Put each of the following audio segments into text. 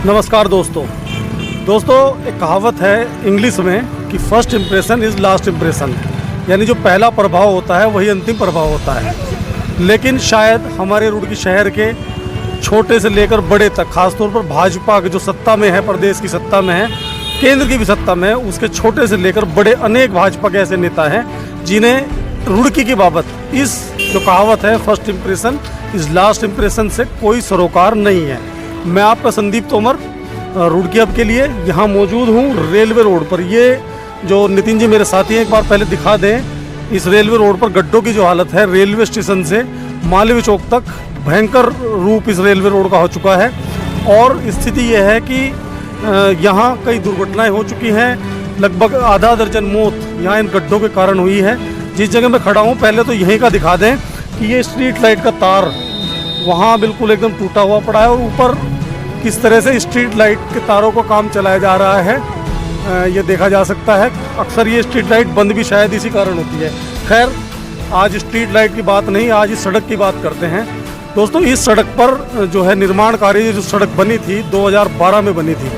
नमस्कार दोस्तों एक कहावत है इंग्लिश में कि first impression is last impression, यानी जो पहला प्रभाव होता है वही अंतिम प्रभाव होता है। लेकिन शायद हमारे रुड़की शहर के छोटे से लेकर बड़े तक, खासतौर पर भाजपा के जो सत्ता में है, प्रदेश की सत्ता में है, केंद्र की भी सत्ता में है, उसके छोटे से लेकर बड़े अनेक भाजपा के ऐसे नेता हैं जिन्हें रुड़की की बाबत इस जो कहावत है first impression is last impression से कोई सरोकार नहीं है। मैं आपका संदीप तोमर रुड़की अब के लिए यहाँ मौजूद हूँ रेलवे रोड पर। ये जो नितिन जी मेरे साथी हैं, एक बार पहले दिखा दें इस रेलवे रोड पर गड्ढों की जो हालत है, रेलवे स्टेशन से मालवीय चौक तक भयंकर रूप इस रेलवे रोड का हो चुका है। और स्थिति यह है कि यहाँ कई दुर्घटनाएं हो चुकी हैं, लगभग आधा दर्जन मौत यहाँ इन गड्ढों के कारण हुई है। जिस जगह मैं खड़ा हूँ पहले तो यहीं का दिखा दें कि ये स्ट्रीट लाइट का तार वहाँ बिल्कुल एकदम टूटा हुआ पड़ा है और ऊपर किस तरह से स्ट्रीट लाइट के तारों को काम चलाया जा रहा है ये देखा जा सकता है। अक्सर ये स्ट्रीट लाइट बंद भी शायद इसी कारण होती है। खैर, आज स्ट्रीट लाइट की बात नहीं, आज इस सड़क की बात करते हैं। दोस्तों, इस सड़क पर जो है निर्माण कार्य, जो सड़क बनी थी 2012 में बनी थी,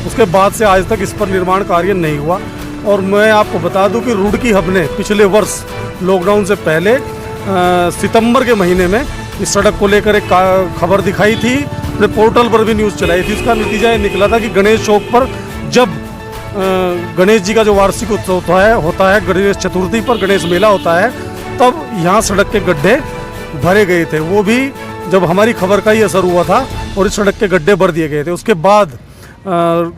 उसके बाद से आज तक इस पर निर्माण कार्य नहीं हुआ। और मैं आपको बता दूं कि रुड़की हब ने पिछले वर्ष लॉकडाउन से पहले सितंबर के महीने में इस सड़क को लेकर एक खबर दिखाई थी, अपने पोर्टल पर भी न्यूज़ चलाई थी। इसका नतीजा ये निकला था कि गणेश चौक पर जब गणेश जी का जो वार्षिक उत्सव होता है गणेश चतुर्थी पर गणेश मेला होता है, तब यहाँ सड़क के गड्ढे भरे गए थे। वो भी जब हमारी खबर का ही असर हुआ था और इस सड़क के गड्ढे भर दिए गए थे। उसके बाद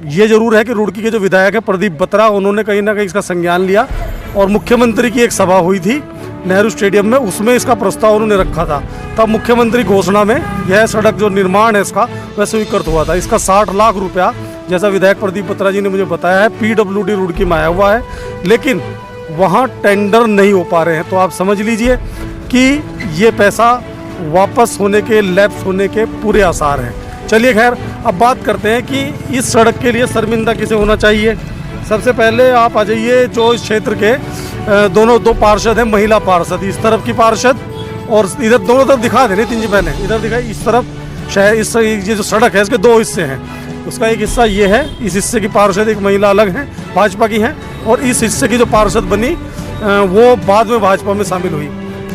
ये जरूर है कि रुड़की के जो विधायक है प्रदीप बत्रा, उन्होंने कहीं ना कहीं इसका संज्ञान लिया और मुख्यमंत्री की एक सभा हुई थी नेहरू स्टेडियम में, उसमें इसका प्रस्ताव उन्होंने रखा था। तब मुख्यमंत्री घोषणा में यह सड़क जो निर्माण है इसका वह स्वीकृत हुआ था। इसका 60 लाख रुपया, जैसा विधायक प्रदीप बत्रा जी ने मुझे बताया है, PWD रुड़की में आया हुआ है, लेकिन वहाँ टेंडर नहीं हो पा रहे हैं। तो आप समझ लीजिए कि ये पैसा वापस होने के, लैप्स होने के पूरे आसार हैं। चलिए खैर, अब बात करते हैं कि इस सड़क के लिए शर्मिंदा किसे होना चाहिए। सबसे पहले आप आ जाइए, जो इस क्षेत्र के दो पार्षद हैं, महिला पार्षद, इस तरफ की पार्षद और इधर दोनों तरफ दिखा देने तीन जी पहले इधर दिखाई, इस तरफ शहर, इस ये जो सड़क है इसके दो हिस्से हैं। उसका एक हिस्सा ये है, इस हिस्से की पार्षद एक महिला अलग है, भाजपा की हैं, और इस हिस्से की जो पार्षद बनी वो बाद में भाजपा में शामिल हुई।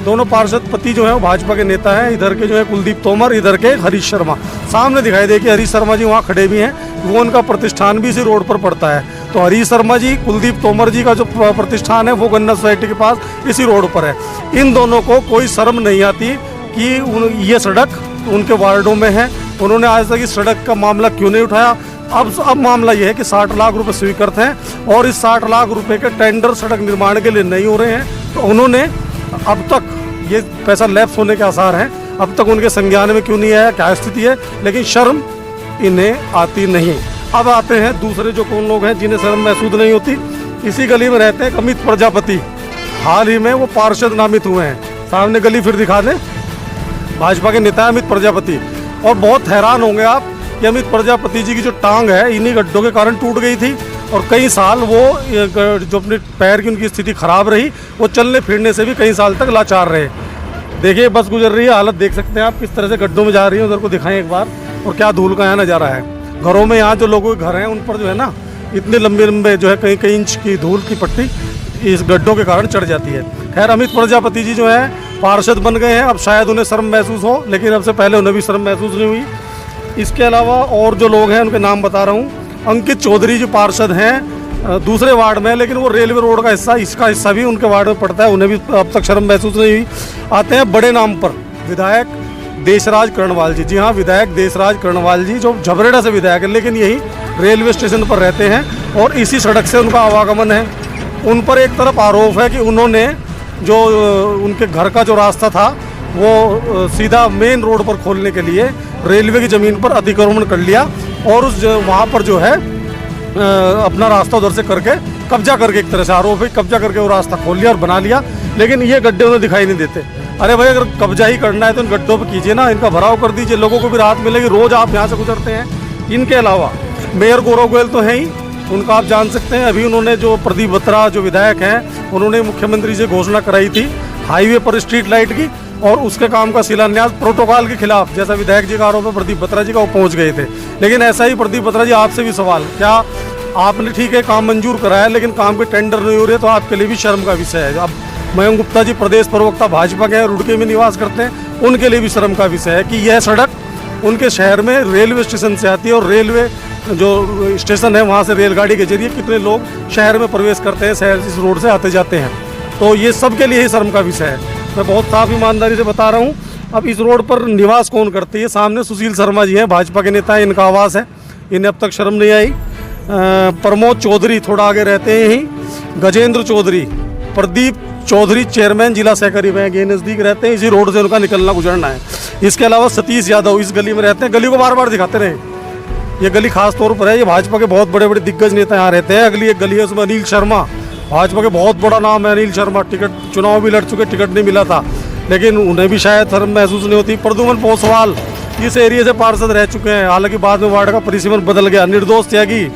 दोनों पार्षद पति जो है वो भाजपा के नेता हैं। इधर के जो है कुलदीप तोमर, इधर के हरीश शर्मा। सामने दिखाई दे कि हरीश शर्मा जी वहाँ खड़े भी हैं, वो उनका प्रतिष्ठान भी इसी रोड पर पड़ता है। तो हरीश शर्मा जी, कुलदीप तोमर जी का जो प्रतिष्ठान है वो गन्ना सोसाइटी के पास इसी रोड पर है। इन दोनों को कोई शर्म नहीं आती कि ये सड़क उनके वार्डों में है। उन्होंने आज तक इस सड़क का मामला क्यों नहीं उठाया। अब मामला यह है कि 60 लाख रुपए स्वीकृत हैं और इस 60 लाख रुपए के टेंडर सड़क निर्माण के लिए नहीं हो रहे हैं। तो उन्होंने अब तक ये पैसा लैप्स होने के आसार हैं, अब तक उनके संज्ञान में क्यों नहीं आया, क्या स्थिति है, लेकिन शर्म इन्हें आती नहीं। अब आते हैं दूसरे जो कौन लोग हैं जिन्हें शर्म महसूस नहीं होती। इसी गली में रहते हैं अमित प्रजापति, हाल ही में वो पार्षद नामित हुए हैं। सामने गली फिर दिखा दें, भाजपा के नेता अमित प्रजापति। और बहुत हैरान होंगे आप कि अमित प्रजापति जी की जो टांग है इन्हीं गड्ढों के कारण टूट गई थी और कई साल वो जो अपने पैर की उनकी स्थिति खराब रही, वो चलने फिरने से भी कई साल तक लाचार रहे। देखिए बस गुजर रही है, हालत देख सकते हैं आप किस तरह से गड्ढों में जा रही है। उधर को दिखाएं एक बार, और क्या धूल का यहाँ नज़ारा है। घरों में यहाँ जो लोगों के घर हैं उन पर जो है ना इतने लंबे लंबे जो है कई इंच की धूल की पट्टी इस गड्ढों के कारण चढ़ जाती है। खैर, अमित प्रजापति जी जो है पार्षद बन गए हैं। अब शायद उन्हें शर्म महसूस हो, लेकिन अब से पहले उन्हें भी शर्म महसूस नहीं हुई। इसके अलावा और जो लोग हैं उनके नाम बता रहा हूँ। अंकित चौधरी जो पार्षद हैं दूसरे वार्ड में, लेकिन वो रेलवे रोड का हिस्सा, इसका हिस्सा भी उनके वार्ड में पड़ता है, उन्हें भी अब तक शर्म महसूस नहीं हुई। आते हैं बड़े नाम पर, विधायक देशराज कर्णवाल जी। जी हाँ, विधायक देशराज कर्णवाल जी जो झबरेड़ा से विधायक है, लेकिन यही रेलवे स्टेशन पर रहते हैं और इसी सड़क से उनका आवागमन है। उन पर एक तरफ आरोप है कि उन्होंने जो उनके घर का जो रास्ता था वो सीधा मेन रोड पर खोलने के लिए रेलवे की ज़मीन पर अतिक्रमण कर लिया और उस वहाँ पर जो है अपना रास्ता उधर से करके कब्जा करके, एक तरह से आरोप है, कब्जा करके वो रास्ता खोल लिया और बना लिया। लेकिन ये गड्ढे उन्हें दिखाई नहीं देते। अरे भाई, अगर कब्जा ही करना है तो इन गड्ढों पर कीजिए ना, इनका भराव कर दीजिए, लोगों को भी राहत मिलेगी। रोज़ आप यहाँ से गुजरते हैं। इनके अलावा मेयर गौरव गोयल तो हैं ही, उनका आप जान सकते हैं। अभी उन्होंने जो प्रदीप बत्रा जो विधायक हैं, उन्होंने मुख्यमंत्री से घोषणा कराई थी हाईवे पर स्ट्रीट लाइट की, और उसके काम का शिलान्यास प्रोटोकॉल के खिलाफ, जैसा विधायक जी का आरोप है प्रदीप बत्रा जी का, वो पहुंच गए थे। लेकिन ऐसा ही प्रदीप बत्रा जी, आपसे भी सवाल, क्या आपने ठीक है काम मंजूर कराया, लेकिन काम के टेंडर नहीं हो रहे, तो आपके लिए भी शर्म का विषय है। अब मयंक गुप्ता जी प्रदेश प्रवक्ता भाजपा के हैं, रुड़की में निवास करते हैं, उनके लिए भी शर्म का विषय है कि यह सड़क उनके शहर में रेलवे स्टेशन से आती है, और रेलवे जो स्टेशन है वहाँ से रेलगाड़ी के जरिए कितने लोग शहर में प्रवेश करते हैं, शहर इस रोड से आते जाते हैं। तो ये सबके लिए ही शर्म का विषय है। मैं बहुत साफ ईमानदारी से बता रहा हूँ। अब इस रोड पर निवास कौन करती है? सामने सुशील शर्मा जी हैं, भाजपा के नेता हैं, इनका आवास है, इन्हें अब तक शर्म नहीं आई। प्रमोद चौधरी थोड़ा आगे रहते हैं यहीं, गजेंद्र चौधरी, प्रदीप चौधरी चेयरमैन जिला सहकारी बैंक, ये नज़दीक रहते हैं, इसी रोड से उनका निकलना गुजरना है। इसके अलावा सतीश यादव इस गली में रहते हैं, गली को बार बार दिखाते रहे, ये गली खास तौर पर है, ये भाजपा के बहुत बड़े बड़े दिग्गज नेता यहाँ रहते हैं। अगली एक गली है, उसमें अनिल शर्मा, भाजपा के बहुत बड़ा नाम है अनिल शर्मा, टिकट चुनाव भी लड़ चुके, टिकट नहीं मिला था, लेकिन उन्हें भी शायद शर्म महसूस नहीं होती। प्रद्युमन पोसवाल इस एरिया से पार्षद रह चुके हैं, हालांकि बाद में वार्ड का परिसीमन बदल गया। निर्दोष त्यागी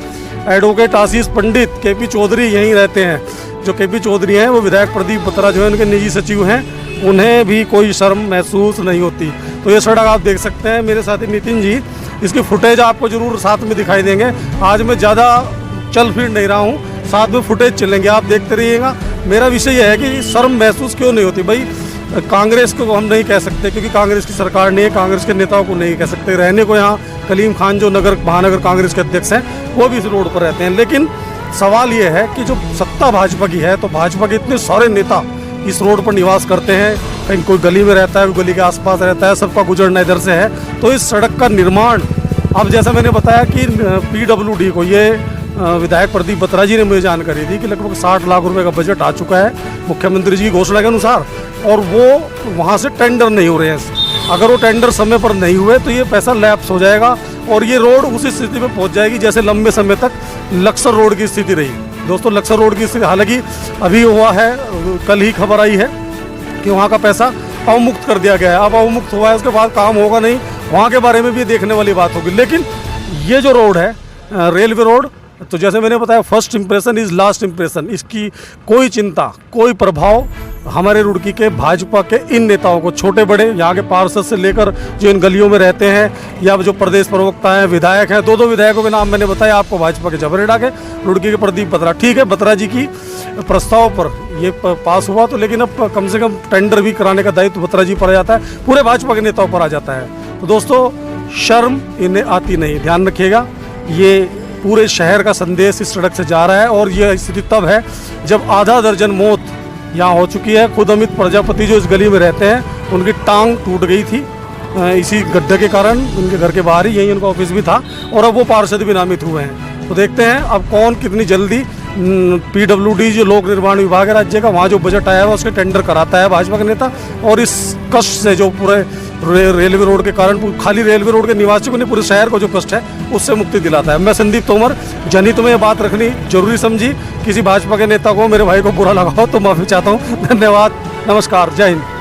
एडवोकेट आशीष पंडित, केपी चौधरी यहीं रहते हैं। जो केपी चौधरी हैं वो विधायक प्रदीप बत्रा जो है उनके निजी सचिव हैं, उन्हें भी कोई शर्म महसूस नहीं होती। तो ये सड़क आप देख सकते हैं मेरे साथी नितिन जी, इसकी फुटेज आपको जरूर साथ में दिखाई देंगे। आज मैं ज़्यादा चल फिर नहीं रहा हूँ, साथ में फुटेज चलेंगे, आप देखते रहिएगा। मेरा विषय यह है कि शर्म महसूस क्यों नहीं होती भाई। कांग्रेस को हम नहीं कह सकते क्योंकि कांग्रेस की सरकार नहीं है, कांग्रेस के नेताओं को नहीं कह सकते। रहने को यहाँ कलीम खान जो महानगर कांग्रेस के अध्यक्ष हैं वो भी इस रोड पर रहते हैं। लेकिन सवाल ये है कि जो सत्ता भाजपा की है, तो भाजपा के इतने सारे नेता इस रोड पर निवास करते हैं, कहीं कोई गली में रहता है, कोई गली के आसपास रहता है, सबका गुजरना इधर से है। तो इस सड़क का निर्माण, अब जैसा मैंने बताया कि PWD को, ये विधायक प्रदीप बत्रा जी ने मुझे जानकारी दी कि लगभग 60 लाख रुपए का बजट आ चुका है मुख्यमंत्री जी की घोषणा के अनुसार, और वो वहाँ से टेंडर नहीं हो रहे हैं। अगर वो टेंडर समय पर नहीं हुए तो ये पैसा लैप्स हो जाएगा और ये रोड उसी स्थिति में पहुँच जाएगी जैसे लंबे समय तक लक्सर रोड की स्थिति रही। दोस्तों, लक्सर रोड की स्थिति हालांकि अभी हुआ है, कल ही खबर आई है कि वहाँ का पैसा अवमुक्त कर दिया गया है। अब अवमुक्त हुआ है, उसके बाद काम होगा नहीं, वहाँ के बारे में भी देखने वाली बात होगी। लेकिन ये जो रोड है रेलवे रोड, तो जैसे मैंने बताया first impression is last impression, इसकी कोई चिंता, कोई प्रभाव हमारे रुड़की के भाजपा के इन नेताओं को, छोटे बड़े यहाँ के पार्षद से लेकर जो इन गलियों में रहते हैं या जो प्रदेश प्रवक्ता हैं, विधायक हैं, दो विधायकों के नाम मैंने बताया आपको, भाजपा के जबरेडा के, रुड़की के प्रदीप बत्रा। ठीक है, बत्रा जी की प्रस्ताव पर ये पास हुआ तो, लेकिन अब कम से कम टेंडर भी कराने का दायित्व बत्रा जी पर आ जाता है, पूरे भाजपा के नेताओं पर आ जाता है। तो दोस्तों, शर्म इन्हें आती नहीं, ध्यान रखिएगा। ये पूरे शहर का संदेश इस सड़क से जा रहा है और यह स्थिति तब है जब आधा दर्जन मौत यहाँ हो चुकी है। खुद अमित प्रजापति जो इस गली में रहते हैं, उनकी टांग टूट गई थी इसी गड्ढे के कारण, उनके घर के बाहर ही, यहीं उनका ऑफिस भी था, और अब वो पार्षद भी नामित हुए हैं। तो देखते हैं अब कौन कितनी जल्दी PWD जो लोक निर्माण विभाग है राज्य का, वहाँ जो बजट आया है उसके टेंडर कराता है भाजपा के नेता, और इस कष्ट से जो पूरे रेलवे रोड के कारण, खाली रेलवे रोड के निवासियों को नहीं, पूरे शहर को जो कष्ट है उससे मुक्ति दिलाता है। मैं संदीप तोमर, जनहित में ये बात रखनी जरूरी समझी। किसी भाजपा के नेता को, मेरे भाई को बुरा लगा हो तो माफ़ी चाहता हूँ। धन्यवाद, नमस्कार, जय हिंद।